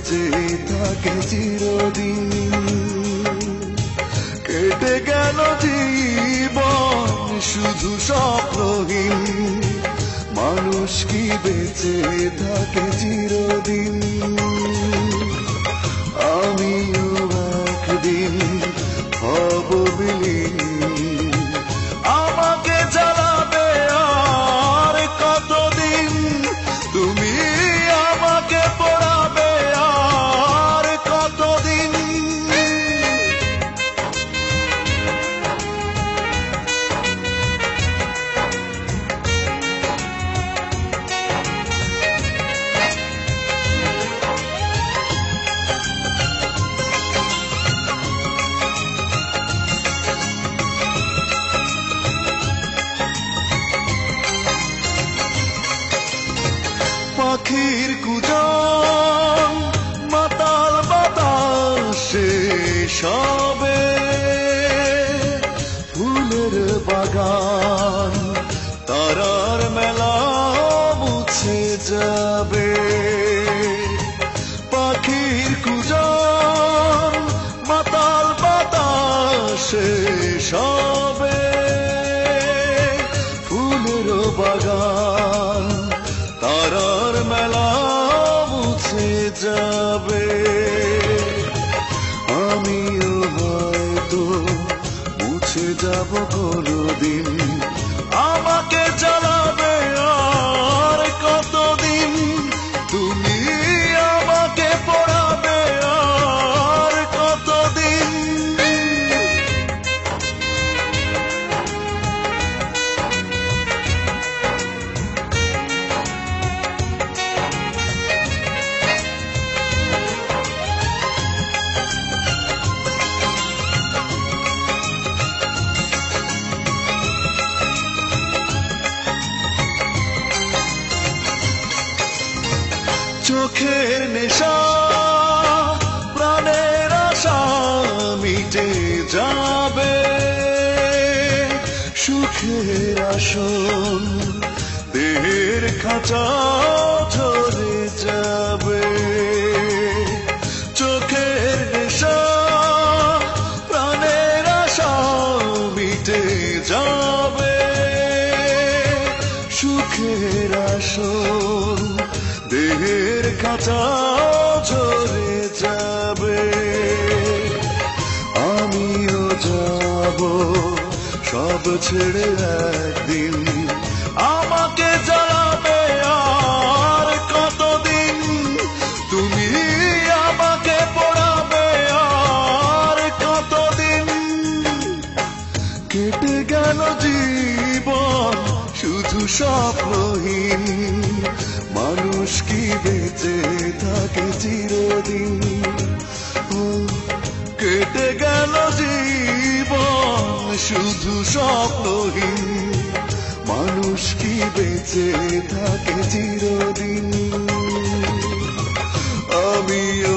বেঁচে থাকে চিরদিন। কেটে গেল জীবন শুধু স্বপ্নহীন, মানুষ কি বেঁচে থাকে চিরদিন। আমিও একদিন হব বিলীন, আমাকে জ্বালাবে আর কতদিন, তুমি আমাকে পোড়াবে আর কতদিন। পাখির কুজন মাতাল বাতাসে সবে, ফুলের বাগান তারার মেলা মুছে যাবে। পাখির কুজন মাতাল বাতাসে সবে, ফুলের বাগান তারার মেলা মুছে যাবে। আমিও হয়তো মুছে যাব কোনদিন, আমাকে জ্বালাবে আর কতদিন, তুমি আমাকে পোড়াবে আর কতদিন। চোখের নেশা প্রাণের আশা মিটে যাবে, সুখের আসন দেহের খাঁচা ঝরে যাবে। চোখের নেশা প্রাণের আশা মিটে যাবে, সুখের আসন দেহের খাঁচা ঝরে যাবে। আমিও যাব সব ছেড়ে একদিন, আমাকে জ্বালাবে আর কতদিন, তুমি আমাকে পোড়াবে আর কতদিন। কেটে গেল জীবন শুধু স্বপ্নহীন, মানুষ কি বেঁচে থাকে চিরদিন। কেটে গেল জীবন শুধু স্বপ্নহীন, মানুষ কি বেঁচে থাকে চিরদিন। আমিও